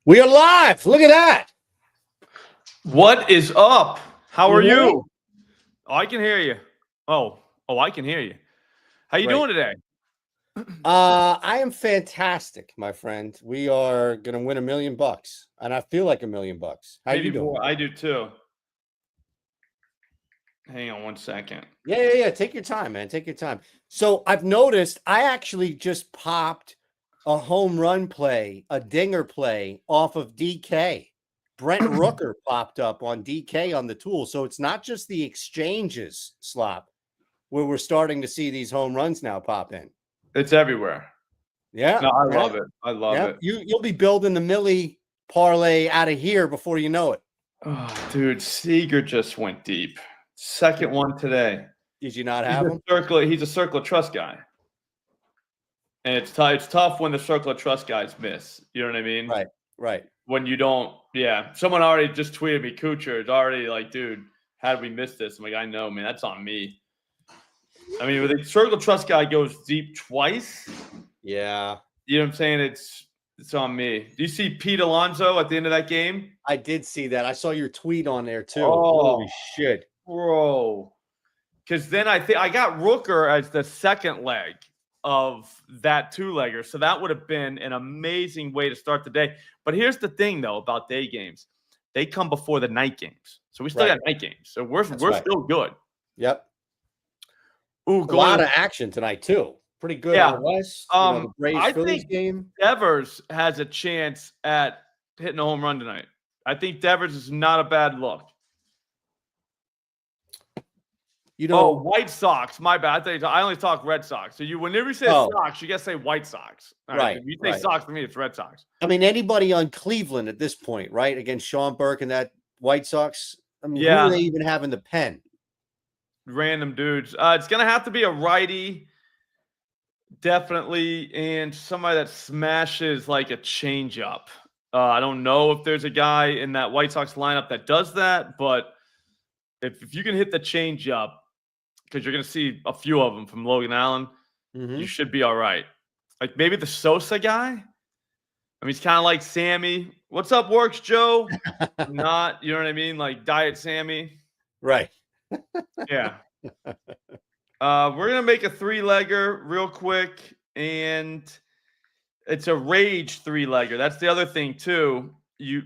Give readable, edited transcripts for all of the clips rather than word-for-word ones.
We are live. Look at that. What is up? How are You hear me? you? Oh, I can hear you. Oh, I can hear you. How you Great. doing today? I am fantastic, my friend. We are gonna win $1 million, and I feel like $1 million. How Maybe you doing? more. I do too. Hang on one second. Yeah. Take your time, man. Take your time. So I've noticed I actually just popped a home run play, a dinger play off of DK. Brent Rooker popped up on DK on the tool. So it's not just the exchanges, Slop, where we're starting to see these home runs now pop in. It's everywhere. Yeah. No, I yeah. love it. I love it. You'll be building the Millie parlay out of here before you know it. Oh, dude, Seager just went deep. Second one today. Did you not have him? He's a circle of trust guy. And it's tough when the circle of trust guys miss. You know what I mean? Right. When you don't, yeah. Someone already just tweeted me, Kuchar. It's already like, dude, how did we miss this? I'm like, I know, man. That's on me. I mean, when the circle of trust guy goes deep twice, yeah. You know what I'm saying? It's on me. Do you see Pete Alonso at the end of that game? I did see that. I saw your tweet on there too. Oh, holy shit, bro! Because then I think I got Rooker as the second leg of that two-legger, so that would have been an amazing way to start the day. But here's the thing, though, about day games: they come before the night games, so we still got night games, so we're still good. Yep. Ooh, a lot of action tonight too. Pretty good on the West. The Braves-Phillies game. Devers has a chance at hitting a home run tonight. I think Devers is not a bad look. White Sox. My bad. I only talk Red Sox. So whenever you say Sox, you gotta say White Sox. Right. If you say Sox, for me, it's Red Sox. I mean, anybody on Cleveland at this point, right? Against Sean Burke and that White Sox. I mean, who do they even have in the pen? Random dudes. It's gonna have to be a righty, definitely, and somebody that smashes like a changeup. I don't know if there's a guy in that White Sox lineup that does that, but if you can hit the changeup, because you're going to see a few of them from Logan Allen, you should be all right. Like maybe the Sosa guy. I mean, he's kind of like Sammy. What's up, Works Joe? Not, you know what I mean? Like Diet Sammy. Right. Yeah. We're going to make a three-legger real quick, and it's a rage three-legger. That's the other thing, too.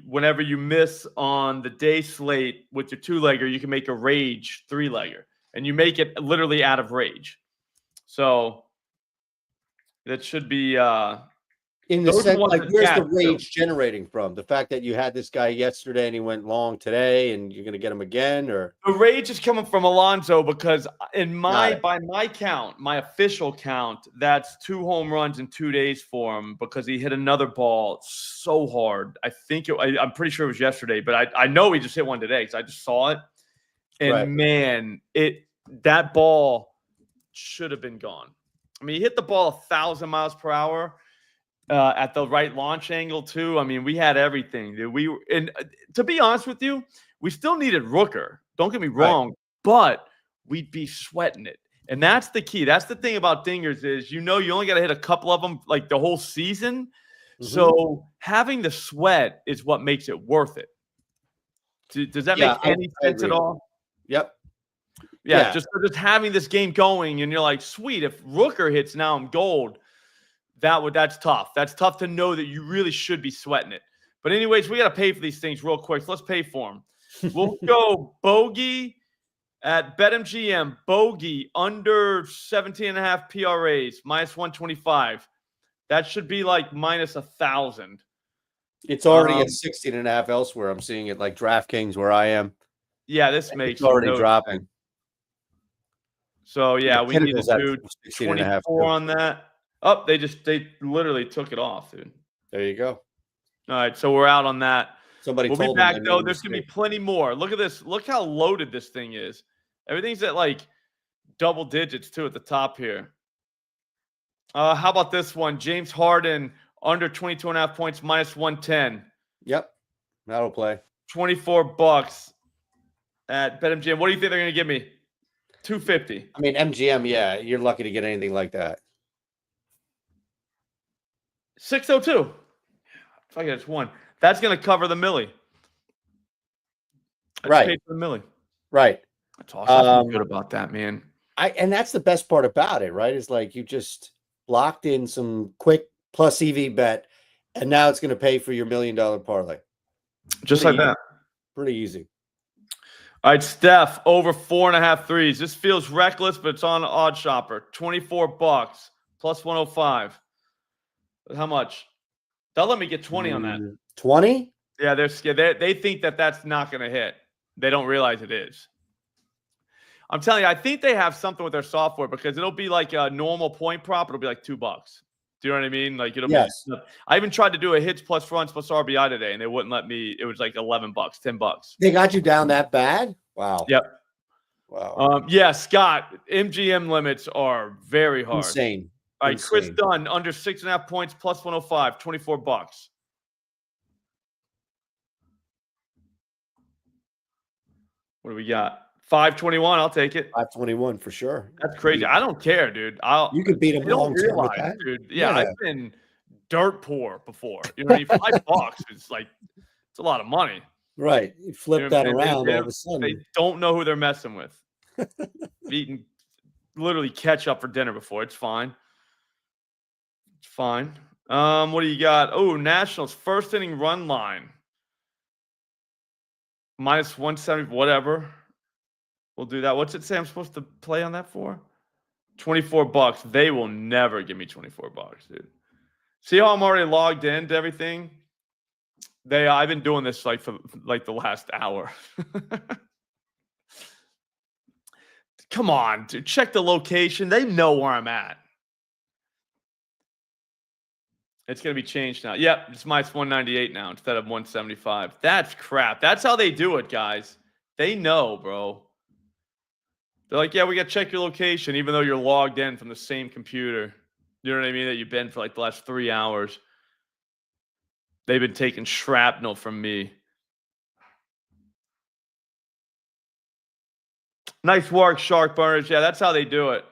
Whenever you miss on the day slate with your two-legger, you can make a rage three-legger. And you make it literally out of rage. So that should be in the sense, like, where's the rage generating from? The fact that you had this guy yesterday and he went long today and you're going to get him again? Or the rage is coming from Alonso because by my count, my official count, that's 2 home runs in 2 days for him because he hit another ball so hard. I think I'm pretty sure it was yesterday, but I know he just hit one today because I just saw it. And man, that ball should have been gone. I mean, he hit the ball 1,000 miles per hour at the right launch angle too. I mean, we had everything. Dude. And to be honest with you, we still needed Rooker. Don't get me wrong, but we'd be sweating it. And that's the key. That's the thing about dingers is you only got to hit a couple of them like the whole season. So having the sweat is what makes it worth it. Does that make any sense at all? Yep. Yeah, just having this game going, and you're like, sweet. If Rooker hits, now I'm gold. That's tough. That's tough to know that you really should be sweating it. But anyways, we got to pay for these things real quick. So let's pay for them. We'll go bogey at BetMGM. Bogey under 17.5 PRAs, minus 125. That should be like minus 1,000. It's already at 16.5 elsewhere. I'm seeing it like DraftKings where I am. Yeah, this makes it's already dropping. Sense. So yeah, we need to do 24 on that. Oh, they literally took it off, dude. There you go. All right, so we're out on that. We'll be back though. There's gonna be plenty more. Look at this. Look how loaded this thing is. Everything's at like double digits too at the top here. How about this one? James Harden under 22.5 points, minus 110. Yep, that'll play. $24 at BetMGM. What do you think they're going to give me? $250. I mean, MGM, yeah, you're lucky to get anything like that. 602. It's like I just won. That's going to cover the millie. I just paid for the millie. Right. That's awesome. I feel good about that, man. And that's the best part about it, right? Is like you just locked in some quick plus EV bet, and now it's going to pay for your $1 million parlay. Just like that. Pretty easy. All right, Steph, over 4.5 threes. This feels reckless, but it's on Odd Shopper. $24 plus 105. How much? They'll let me get 20 on that. 20? Yeah, they're scared. They think that that's not going to hit. They don't realize it is. I'm telling you, I think they have something with their software because it'll be like a normal point prop. It'll be like $2. Do you know what I mean? Like it'll be. I even tried to do a hits plus runs plus RBI today, and they wouldn't let me. It was like $11, $10. They got you down that bad? Wow. Yep. Wow. Yeah, Scott. MGM limits are very hard. Insane. All right, Chris Dunn under 6.5 points plus 105, $24. What do we got? 521. I'll take it. 521 for sure. That's crazy. I don't care, dude. You could beat him long term with that, dude. Yeah, I've been dirt poor before. You know, $5 is like it's a lot of money. Right. You flip that around all of a sudden. They don't know who they're messing with. Eating literally ketchup for dinner before. It's fine. It's fine. What do you got? Oh, Nationals first inning run line. Minus 170, whatever. We'll do that. What's it say I'm supposed to play on that for? $24. They will never give me $24, dude. See how I'm already logged into everything? I've been doing this like for like the last hour. Come on, dude. Check the location. They know where I'm at. It's going to be changed now. Yep, it's minus 198 now instead of 175. That's crap. That's how they do it, guys. They know, bro. They're like, yeah, we got to check your location, even though you're logged in from the same computer. You know what I mean? That you've been for like the last 3 hours. They've been taking shrapnel from me. Nice work, Shark Burners. Yeah, that's how they do it.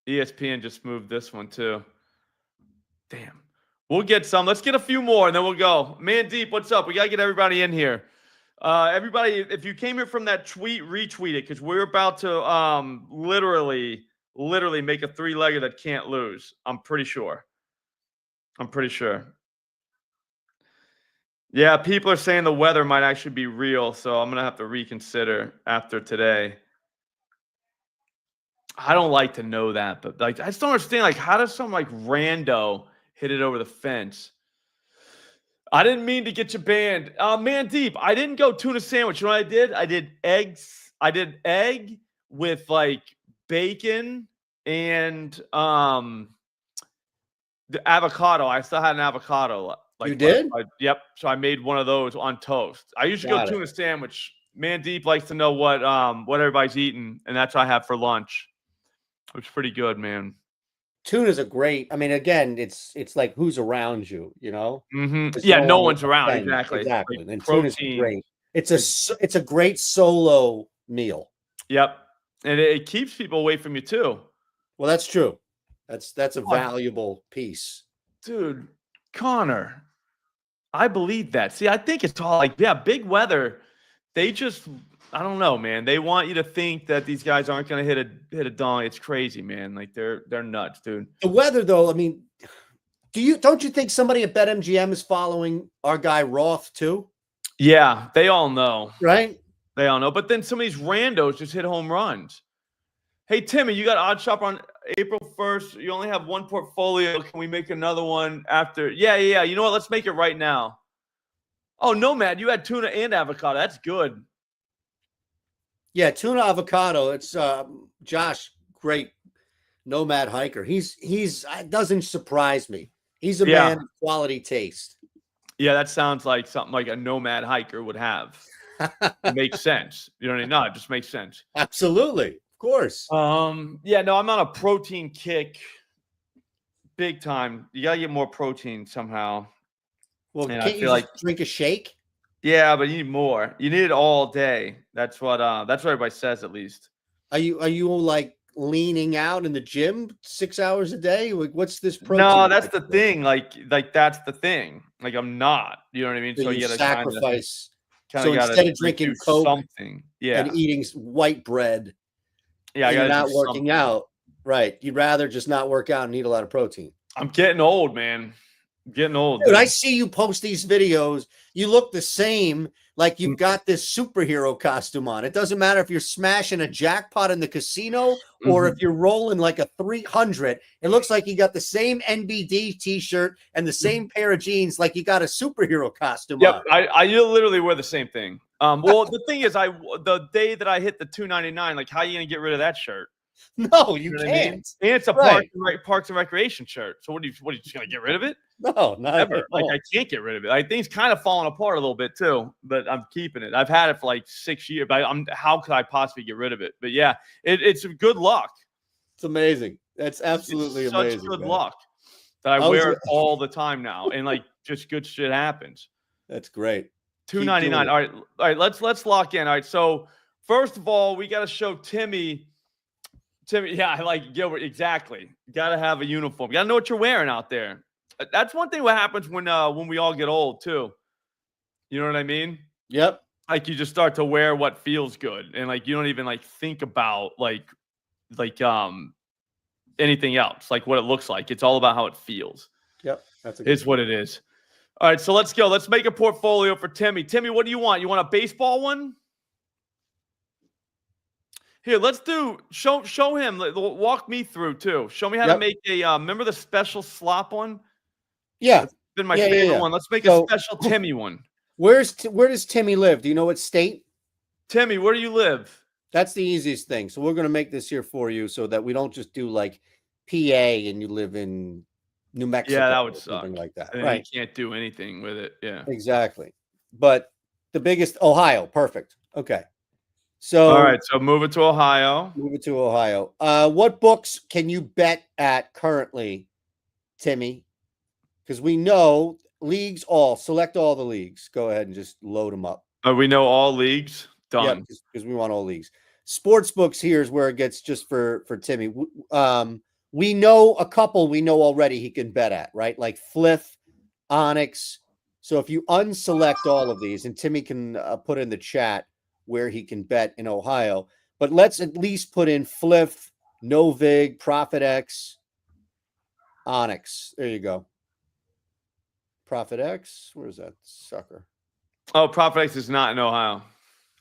ESPN just moved this one too. Damn. We'll get some. Let's get a few more, and then we'll go. Man Deep, what's up? We got to get everybody in here. Everybody, if you came here from that tweet, retweet it, because we're about to literally make a three-legger that can't lose. I'm pretty sure. Yeah, people are saying the weather might actually be real, so I'm going to have to reconsider after today. I don't like to know that, but like I just don't understand, like, how does some like rando hit it over the fence? I didn't mean to get you banned. Man Deep, I didn't go tuna sandwich. You know what I did? I did eggs. I did egg with like bacon and the avocado. I still had an avocado. Like, you did? Yep. So I made one of those on toast. I usually go tuna sandwich. Man Deep likes to know what everybody's eating, and that's what I have for lunch. It's pretty good, man. Tuna's a great. I mean, again, it's like who's around you, you know? Mm-hmm. Yeah, no one's around. Exactly. Like and tuna's great. It's a great solo meal. Yep, and it keeps people away from you too. Well, that's true. That's a valuable piece, dude. Connor, I believe that. See, I think it's all like, yeah, big weather. They just, I don't know, man. They want you to think that these guys aren't going to hit a dong. It's crazy, man. Like they're nuts, dude. The weather, though. I mean, don't you think somebody at BetMGM is following our guy Roth too? Yeah, they all know, right? They all know. But then some of these randos just hit home runs. Hey, Timmy, you got Odd Shopper on April 1st. You only have one portfolio. Can we make another one after? Yeah. You know what? Let's make it right now. Oh, Nomad, you had tuna and avocado. That's good. Yeah, tuna avocado. It's Josh, great Nomad hiker. He's doesn't surprise me. He's a man of quality taste. Yeah, that sounds like something like a Nomad hiker would have. It makes sense. You know what I mean? No, it just makes sense. Absolutely. Of course. Yeah, no, I'm on a protein kick. Big time. You gotta get more protein somehow. Well, can't you like drink a shake? Yeah, but you need more. You need it all day. That's what everybody says, at least. Are you like leaning out in the gym 6 hours a day? Like, what's this protein? No, that's the thing. Like that's the thing. Like I'm not. You know what I mean? So you you gotta sacrifice. kind So of gotta instead of like drinking do Coke something. Yeah. and eating white bread, Yeah, I and you're gotta do not working something. out, right? You'd rather just not work out and eat a lot of protein. I'm getting old, man. I'm getting old. Dude, I see you post these videos. You look the same, like you've Mm. got this superhero costume on. It doesn't matter if you're smashing a jackpot in the casino or Mhm. if you're rolling like a 300. It looks like you got the same NBD t-shirt and the same pair of jeans, like you got a superhero costume Yep, on. I literally wear the same thing. Well, the thing is, the day that I hit the 299, like, how are you gonna get rid of that shirt? No, You you know what I mean? can't. And it's a Right. Parks and Recreation shirt. So what are you just gonna get rid of it? No, not Never. at Like all. I can't get rid of it. I think it's kind of falling apart a little bit too, but I'm keeping it. I've had it for like 6 years. But how could I possibly get rid of it? But yeah, it's good luck. It's amazing. That's It's absolutely such amazing, good man. luck that I I was wear it all the time now, and like just good shit happens. That's great. Keep 299. doing it. All right. Let's lock in. All right. So first of all, we got to show Timmy. Yeah, I like Gilbert. Exactly. Got to have a uniform. Got to know what you're wearing out there. That's one thing. What happens when we all get old too? You know what I mean? Yep. Like you just start to wear what feels good, and like you don't even like think about like anything else, like what it looks like. It's all about how it feels. Yep. That's a good It's what it is. All right, so let's go. Let's make a portfolio for Timmy. Timmy, what do you want? You want a baseball one? Here, let's do show him. Walk me through too. Show me how to Yep. make a. Remember the special slop one? Yeah. That's been my Yeah, favorite one. Let's make a special Timmy one. Where does Timmy live? Do you know what state? Timmy, where do you live? That's the easiest thing. So we're going to make this here for you so that we don't just do like PA and you live in New Mexico Yeah, that would or suck. something like that. And Right. you can't do anything with it. Yeah. Exactly. But the biggest Ohio, perfect. Okay. All So right, so move it to Ohio. move it to Ohio. What books can you bet at currently, Timmy? Because we know leagues select all the leagues. Go ahead and just load them up. We know all leagues. Done. Yep, because we want all leagues. Sports books here is where it gets just for Timmy. We know a couple we know already he can bet at, right? Like Fluff, Onyx. So if you unselect all of these, and Timmy can put in the chat where he can bet in Ohio, but let's at least put in Fluff, Novig, Profit X, Onyx. There you go. Profit X. Where's that sucker? Oh, Profit X is not in Ohio.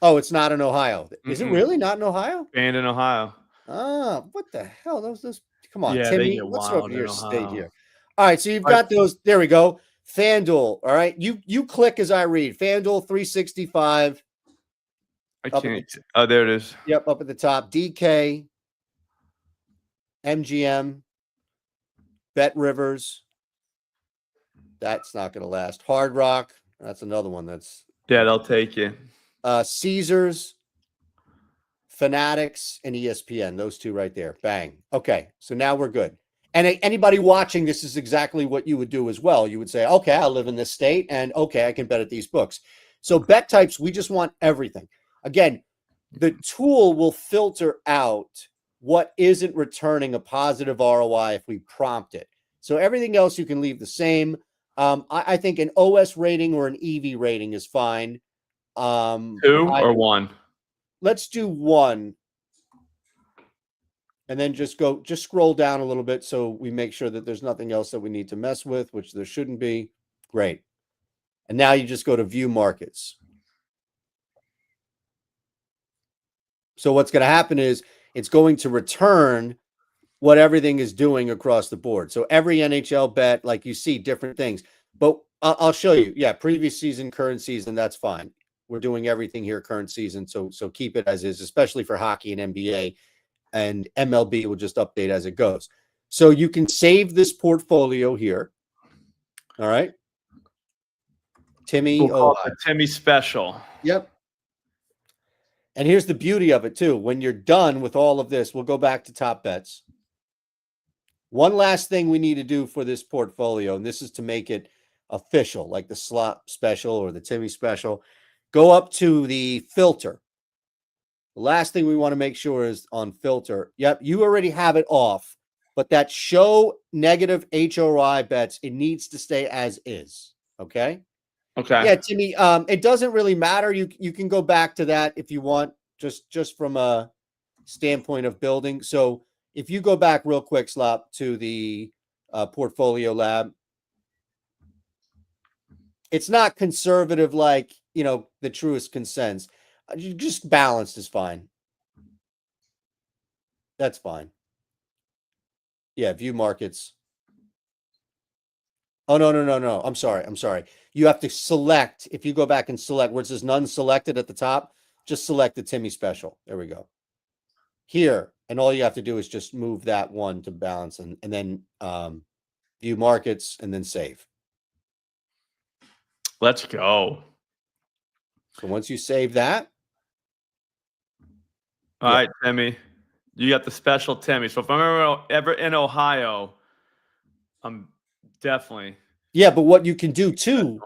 Oh, it's not in Ohio. Is it really not in Ohio? Banned in Ohio. Ah, what the hell? Those come on, Yeah, Timmy. they get Let's throw wild your in state Ohio. here. All right, so you've got those. There we go. FanDuel. All right. You click as I read. FanDuel 365. I can't. Oh, there it is. Yep, up at the top. DK, MGM, Bet Rivers. That's not going to last. Hard Rock. That's another one. Yeah, they'll take you. Caesars, Fanatics, and ESPN. Those two right there. Bang. Okay, so now we're good. And anybody watching, this is exactly what you would do as well. You would say, okay, I live in this state, and okay, I can bet at these books. So bet types, we just want everything. Again, the tool will filter out what isn't returning a positive ROI if we prompt it. So everything else you can leave the same. I think an OS rating or an EV rating is fine. 2 or 1? Let's do 1. And then just scroll down a little bit so we make sure that there's nothing else that we need to mess with, which there shouldn't be. Great. And now you just go to view markets. So what's going to happen is it's going to return what everything is doing across the board. So every NHL bet, like you see different things, but I'll show you. Yeah. Previous season, current season. That's fine. We're doing everything here current season. So keep it as is, especially for hockey and NBA. And MLB will just update as it goes. So you can save this portfolio here. All right. Timmy. We'll call it the Timmy special. Yep. And here's the beauty of it too. When you're done with all of this, we'll go back to top bets. One last thing we need to do for this portfolio, and this is to make it official, like the slot special or the Timmy special. Go up to the filter. The last thing we want to make sure is on filter. Yep, you already have it off, but that show negative HOI bets, it needs to stay as is. Okay. Okay. Yeah, Timmy. It doesn't really matter. You can go back to that if you want, just from a standpoint of building. So if you go back real quick, Slop, to the portfolio lab, it's not conservative like the truest consents. Just balanced is fine. That's fine. Yeah, view markets. Oh, no. I'm sorry. You have to select. If you go back and select where it says none selected at the top, just select the Timmy special. There we go. Here, and all you have to do is just move that one to balance and then view markets and then save. Let's go. So once you save that. All right, Timmy. You got the special Timmy. So if I'm ever in Ohio, I'm definitely. Yeah, but what you can do too,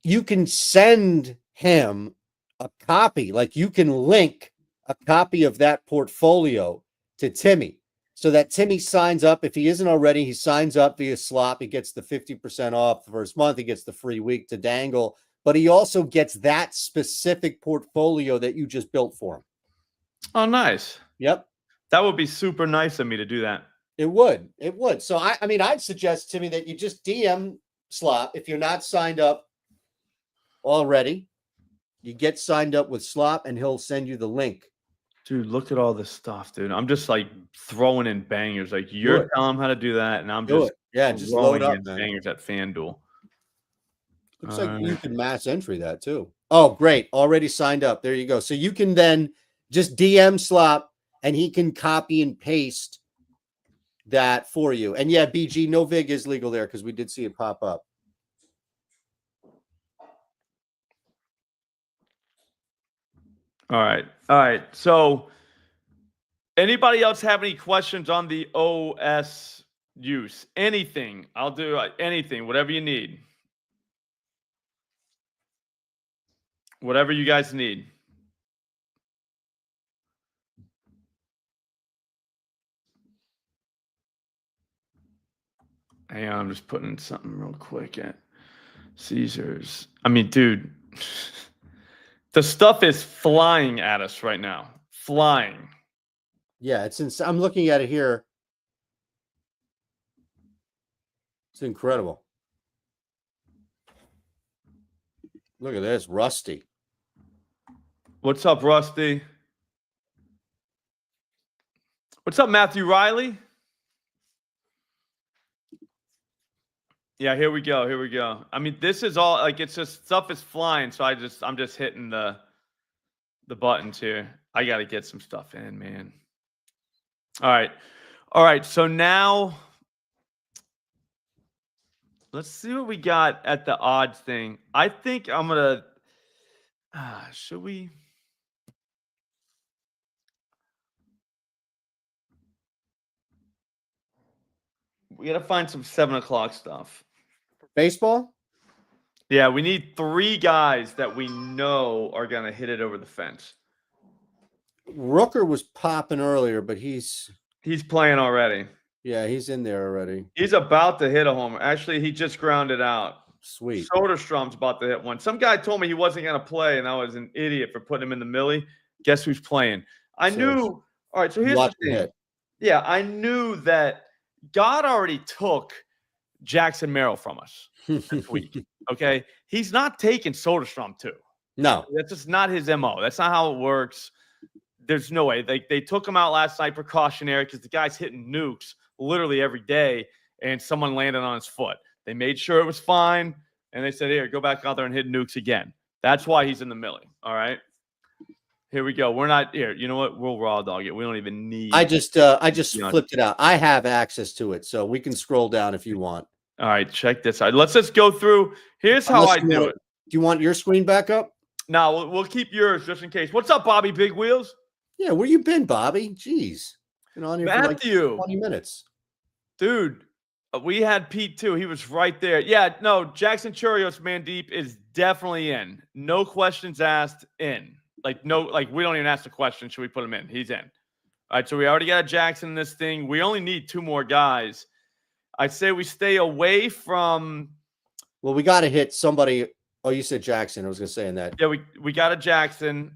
you can send him a copy. Like you can link a copy of that portfolio to Timmy so that Timmy signs up. If he isn't already, he signs up via Slop. He gets the 50% off the first month. He gets the free week to dangle, but he also gets that specific portfolio that you just built for him. Oh, nice. Yep. That would be super nice of me to do that. It would. So I mean, I'd suggest, Timmy, that you just DM Slop if you're not signed up already. You get signed up with Slop and he'll send you the link. Dude, look at all this stuff, dude. I'm just like throwing in bangers. Like you're telling him how to do that, and I'm just just load up in bangers at FanDuel. Looks like you can mass entry that too. Oh, great. Already signed up. There you go. So you can then just DM Slop and he can copy and paste that for you. And yeah, BG, no VIG is legal there because we did see it pop up. All right. So anybody else have any questions on the OS use? Anything. I'll do anything, whatever you need. Whatever you guys need. Hang on, I'm just putting something real quick at Caesars. I mean, dude, the stuff is flying at us right now. Flying. Yeah, I'm looking at it here. It's incredible. Look at this, Rusty. What's up, Rusty? What's up, Matthew Riley? Yeah, here we go. I mean, this is all like it's just stuff is flying, so I'm just hitting the buttons here. I got to get some stuff in, man. All right. So now let's see what we got at the odds thing. I think I'm gonna. Should we? We got to find some 7 o'clock stuff. Baseball? Yeah, we need 3 guys that we know are going to hit it over the fence. Rooker was popping earlier, but he's playing already. Yeah, he's in there already. He's about to hit a homer. Actually, he just grounded out. Sweet. Soderstrom's about to hit one. Some guy told me he wasn't going to play, and I was an idiot for putting him in the millie. Guess who's playing? I knew. All right, so here's the thing. Yeah, I knew that God already took Jackson Merrill from us this week. Okay, he's not taking Soderstrom too. No, that's just not his MO. That's not how it works. There's no way. They took him out last night precautionary because the guy's hitting nukes literally every day, and someone landed on his foot. They made sure it was fine, and they said, "Here, go back out there and hit nukes again." That's why he's in the millie. All right. Here we go. We're not here. You know what? We'll raw dog it. We don't even need. I just flipped it out. I have access to it, so we can scroll down if you want. All right, check this out. Let's just go through. Here's how I do it. Do you want your screen back up? No, we'll keep yours just in case. What's up, Bobby Big Wheels? Yeah, where you been, Bobby? Jeez, been on here Matthew, for like 20 minutes, dude. We had Pete too. He was right there. Yeah, no, Jackson Churios Mandeep is definitely in. No questions asked. In. Like, no, like we don't even ask the question, should we put him in? He's in. All right, so we already got Jackson in this thing. We only need 2 more guys. I'd say we stay away from. Well, we got to hit somebody. Oh, you said Jackson. I was going to say in that. Yeah, we got a Jackson.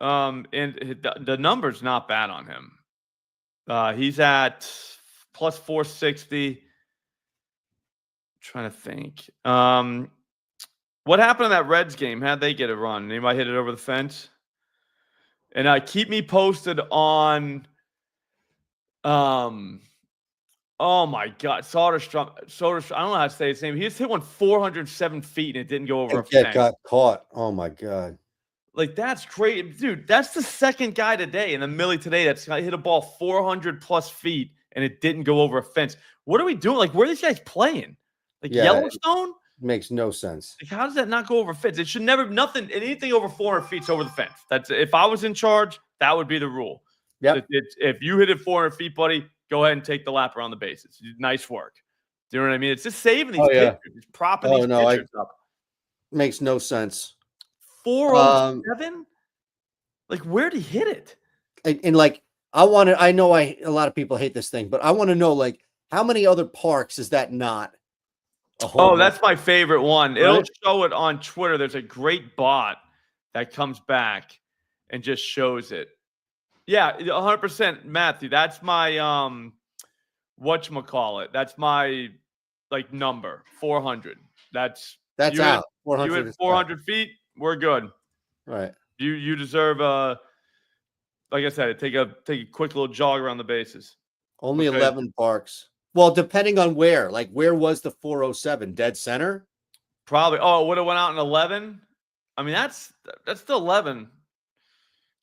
And the number's not bad on him. He's at plus 460. Trying to think. What happened in that Reds game? How'd they get a run? Anybody hit it over the fence? And keep me posted on. Oh my God, Soderstrom. I don't know how to say his name. He just hit one 407 feet and it didn't go over a fence. Got caught. Oh my God. Like, that's great, dude. That's the second guy today in the Millie today that's hit a ball 400 plus feet and it didn't go over a fence. What are we doing? Like, where are these guys playing? Like, Yellowstone? Makes no sense. Like, how does that not go over a fence? It should never, anything over 400 feet's over the fence. That's, if I was in charge, that would be the rule. Yeah. If you hit it 400 feet, buddy, go ahead and take the lap around the bases. Nice work. Do you know what I mean? It's just saving these pitchers. It's propping these pitchers up. Makes no sense. 407? Like, where'd he hit it? And like, I know a lot of people hate this thing, but I want to know, like, how many other parks is that not a home run? That's my favorite one. Right? It'll show it on Twitter. There's a great bot that comes back and just shows it. Yeah, 100%, Matthew. That's my whatchamacallit. That's my like number 400. That's out. 400. You hit 400 feet. We're good. Right. You deserve like I said, take a quick little jog around the bases. Only 11 parks. Well, depending on where. Like, where was the 407? Dead center? Probably. Oh, it would have went out in 11. I mean, that's still 11.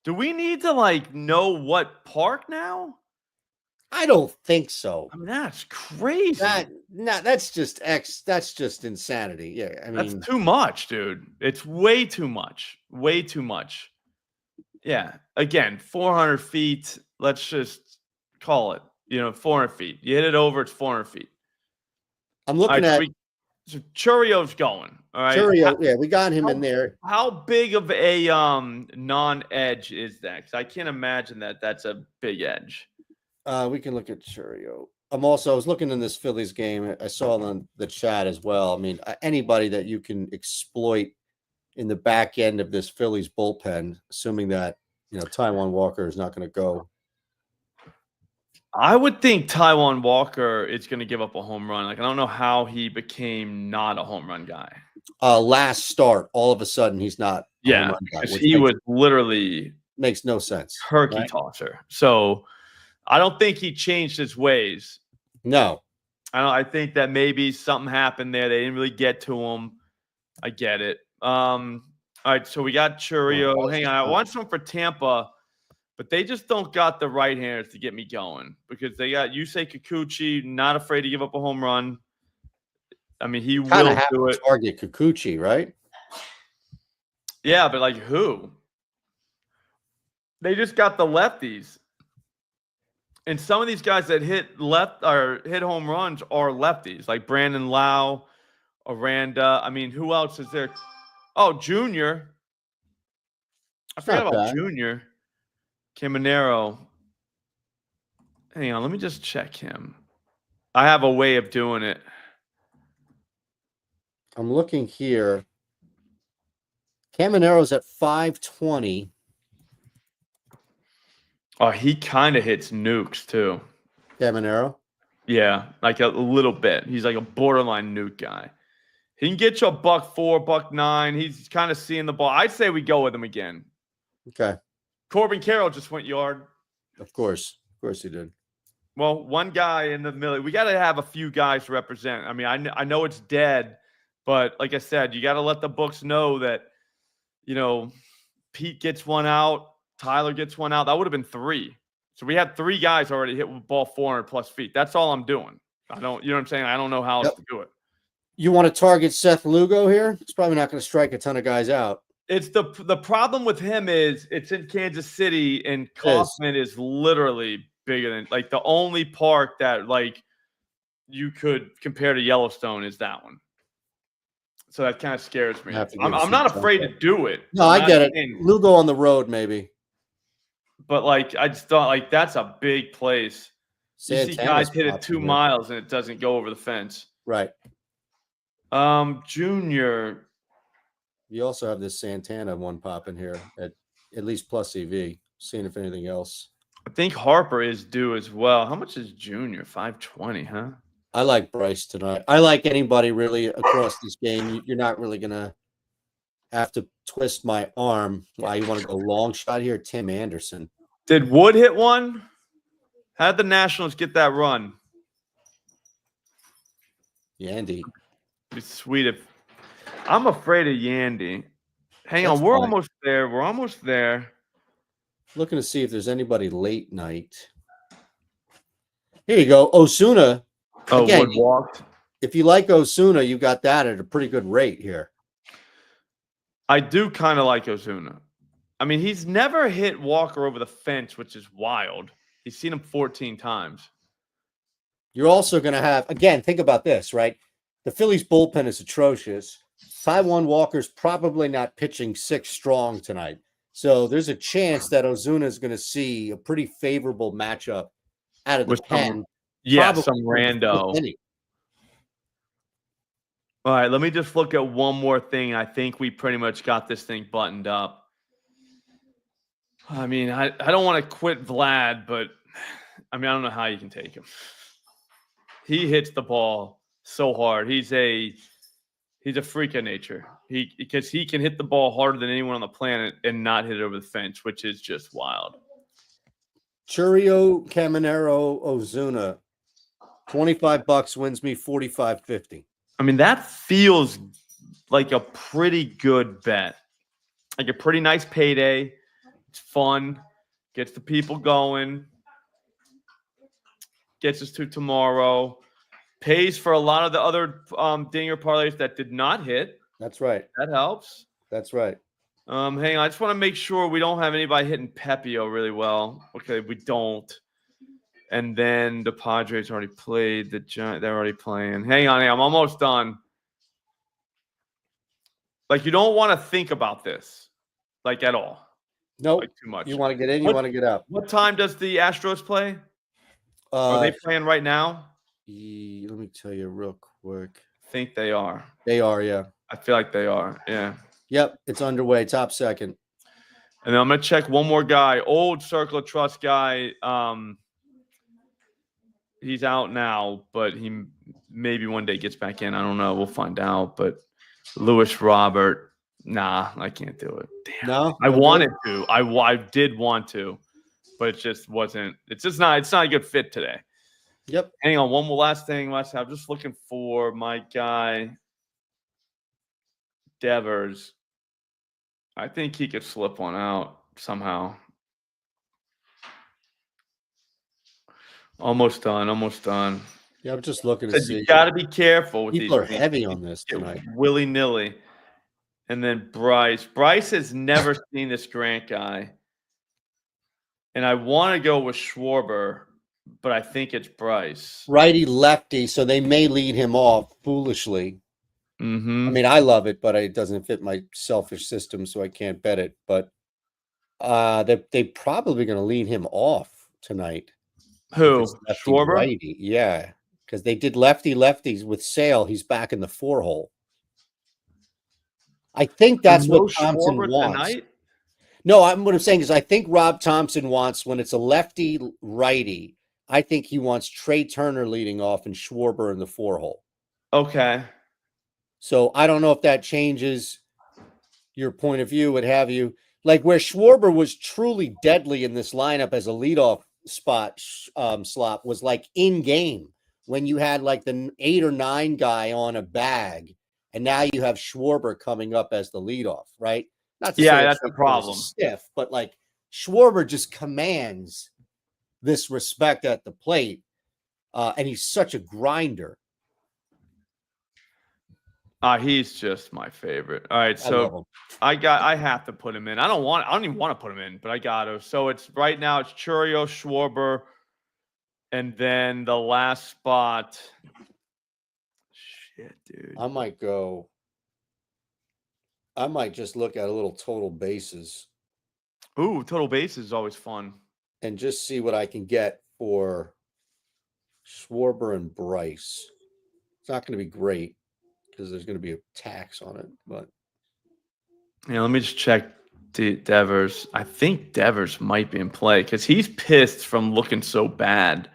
Do we need to like know what park now? I don't think so. I mean, that's crazy. That's just insanity. Yeah, I mean, that's too much, dude. It's way too much. Way too much. Yeah. Again, 400 feet. Let's just call it. 400 feet. You hit it over, it's 400 feet. I'm looking at. So Churio's going. All right. Churio, we got him in there. How big of a non-edge is that? Because I can't imagine that's a big edge. We can look at Churio. I was looking in this Phillies game. I saw on the chat as well. I mean, anybody that you can exploit in the back end of this Phillies bullpen, assuming that Taijuan Walker is not going to go. I would think Taijuan Walker is going to give up a home run. Like, I don't know how he became not a home run guy. Last start, all of a sudden he's not. Yeah, because he was literally makes no sense. Turkey tosser. So I don't think he changed his ways. No, I think that maybe something happened there. They didn't really get to him. I get it. All right, so we got Churio. Hang on, I want some for Tampa. But they just don't got the right-handers to get me going because they got Yusei Kikuchi, not afraid to give up a home run. I mean, he will do it. Target Kikuchi, right? Yeah, but like who? They just got the lefties. And some of these guys that hit home runs are lefties, like Brandon Lau, Aranda. I mean, who else is there? Oh, Junior. I forgot about Junior. Caminero. Hang on, let me just check him. I have a way of doing it. I'm looking here. Caminero's at 520. Oh, he kind of hits nukes too. Caminero? Yeah, like a little bit. He's like a borderline nuke guy. He can get you a $1.4, $1.9. He's kind of seeing the ball. I'd say we go with him again. Okay. Corbin Carroll just went yard. Of course he did. Well, one guy in the middle. We got to have a few guys to represent. I mean, I know it's dead, but like I said, you got to let the books know that, Pete gets one out, Tyler gets one out. That would have been 3. So we had 3 guys already hit with ball 400 plus feet. That's all I'm doing. You know what I'm saying? I don't know how else to do it. You want to target Seth Lugo here? It's probably not going to strike a ton of guys out. It's the problem with him is it's in Kansas City and Kaufman is literally bigger than like the only park that like you could compare to Yellowstone is that one. So that kind of scares me. I have to give I'm some not jump afraid there. to do it. No, I'm I get it. saying- Lugo on the road, maybe. But like, I just thought like that's a big place. You see Santana's guys hit it popping 2 here. miles and it doesn't go over the fence. Right. Junior. You also have this Santana one popping here at least plus EV. Seeing if anything else. I think Harper is due as well. How much is Junior? 520, huh? I like Bryce tonight. I like anybody really across this game. You're not really gonna have to twist my arm. Why you want to go long shot here? Tim Anderson. Did Wood hit one? How did the Nationals get that run? Yandy. It'd be sweet if I'm afraid of Yandy. Hang That's on, we're fine. almost there. We're almost there. Looking to see if there's anybody late night. Here you go. Osuna. Oh, Again, Wood walked. if you like Osuna, you got that at a pretty good rate here. I do kind of like Ozuna. I mean, he's never hit Walker over the fence, which is wild. He's seen him 14 times. You're also going to have, again, think about this, right? The Phillies bullpen is atrocious. Taijuan Walker's probably not pitching 6 strong tonight. So there's a chance that Ozuna is going to see a pretty favorable matchup out of the With pen. some rando. All right, let me just look at one more thing. I think we pretty much got this thing buttoned up. I mean, I don't want to quit Vlad, but I mean, I don't know how you can take him. He hits the ball so hard. He's a freak of nature. Because he can hit the ball harder than anyone on the planet and not hit it over the fence, which is just wild. Churio Caminero Ozuna, $25 wins me $45.50. I mean, that feels like a pretty good bet. Like a pretty nice payday. It's fun. Gets the people going. Gets us to tomorrow. Pays for a lot of the other dinger parlays that did not hit. That's right. That helps. That's right. Hang on. I just want to make sure we don't have anybody hitting Pepio really well. Okay, we don't. And then the Padres already played. The Giants, they're already playing. Hang on. I'm almost done. Like, you don't want to think about this, like, at all. Nope. Like, too much. You want to get in, you want to get out. What time does the Astros play? Are they playing right now? Let me tell you real quick. I think they are. They are, yeah. I feel like they are, yeah. Yep, it's underway, top second. And then I'm going to check one more guy, old Circle of Trust guy. He's out now, but he maybe one day gets back in. I don't know. We'll find out. But Lewis Robert, nah, I can't do it. Damn. No, I wanted to. I did want to, but it just wasn't. It's not a good fit today. Yep. Hang on, one more last thing. I'm just looking for my guy, Devers. I think he could slip one out somehow. Almost done. Yeah, I'm just looking to see. You got to be careful with People these. People are heavy on this tonight. Willy-nilly. And then Bryce. Bryce has never seen this Grant guy. And I want to go with Schwarber, but I think it's Bryce. Righty, lefty, so they may lead him off foolishly. Mm-hmm. I mean, I love it, but it doesn't fit my selfish system, so I can't bet it. But they're probably going to lead him off tonight. Who? Schwarber? Righty. Yeah, because they did lefties with Sale. He's back in the 4-hole. I think that's what Thompson wants. Tonight? No, what I'm saying is I think Rob Thompson wants, when it's a lefty righty, I think he wants Trey Turner leading off and Schwarber in the 4-hole. Okay. So I don't know if that changes your point of view, what have you. Like where Schwarber was truly deadly in this lineup as a leadoff spot slot was like in game when you had like the 8 or 9 guy on a bag, and now you have Schwarber coming up as the leadoff, right? Not to say that's the problem. Stiff, but like Schwarber just commands this respect at the plate, and he's such a grinder. He's just my favorite. All right, so I have to put him in. I don't even want to put him in, but I got to. So it's right now it's Churio, Schwarber, and then the last spot. Shit, dude. I might go I might just look at a little total bases Ooh, total base is always fun. and just see what I can get for Schwarber and Bryce. It's not going to be great because there's going to be a tax on it, but Yeah, let me just check Devers. I think Devers might be in play because he's pissed from looking so bad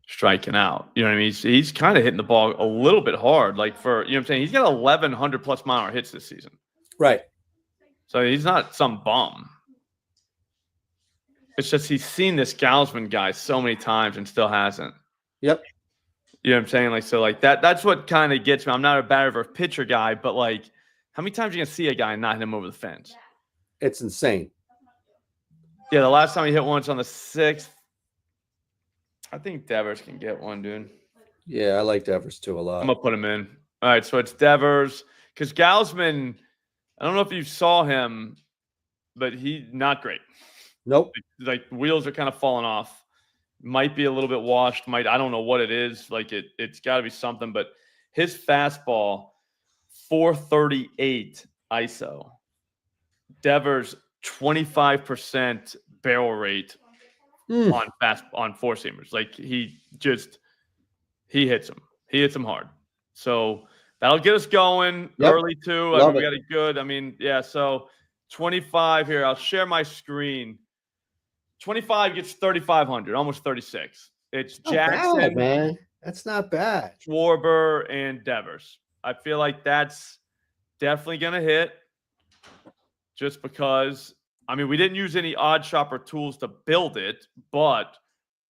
striking out. You know what I mean? He's kind of hitting the ball a little bit hard. Like for, you know what I'm saying? He's got 1,100 plus mile hits this season. right. So he's not some bum. It's just he's seen this Gausman guy so many times and still hasn't. Yep. You know what I'm saying? Like, so like that's what kind of gets me. I'm not a batter or pitcher guy, but like, how many times are you gonna see a guy and not hit him over the fence? It's insane. Yeah, the last time he hit once on the 6th. I think Devers can get one, dude. Yeah, I like Devers too a lot. I'm gonna put him in. All right, so it's Devers because Gausman. I don't know if you saw him, but he not great. Nope. Like wheels are kind of falling off. Might be a little bit washed. I don't know what it is. Like it's got to be something. But his fastball, 438 ISO. Devers 25% barrel rate on four seamers. Like he hits them. He hits them hard. So that'll get us going early too. I mean, we got a good. I mean, yeah. So 25 here. I'll share my screen. 25 gets 3,500, almost 36. It's Jackson, bad, man. That's not bad. Schwarber, and Devers. I feel like that's definitely going to hit just because, I mean, we didn't use any odd shopper tools to build it, but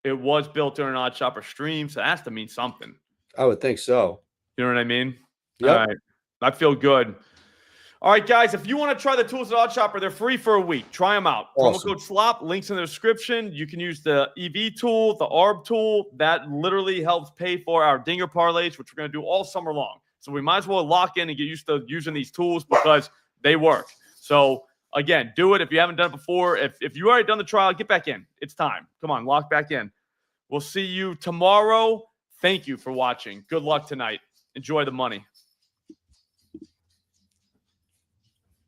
it was built during an odd shopper stream, so that has to mean something. I would think so. You know what I mean? Yep. All right. I feel good. All right, guys, if you want to try the tools at Odd Shopper, they're free for a week. Try them out. Awesome. Promo code SLOP, links in the description. You can use the EV tool, the ARB tool. That literally helps pay for our dinger parlays, which we're going to do all summer long. So we might as well lock in and get used to using these tools because they work. So, again, do it if you haven't done it before. If you already done the trial, get back in. It's time. Come on, lock back in. We'll see you tomorrow. Thank you for watching. Good luck tonight. Enjoy the money.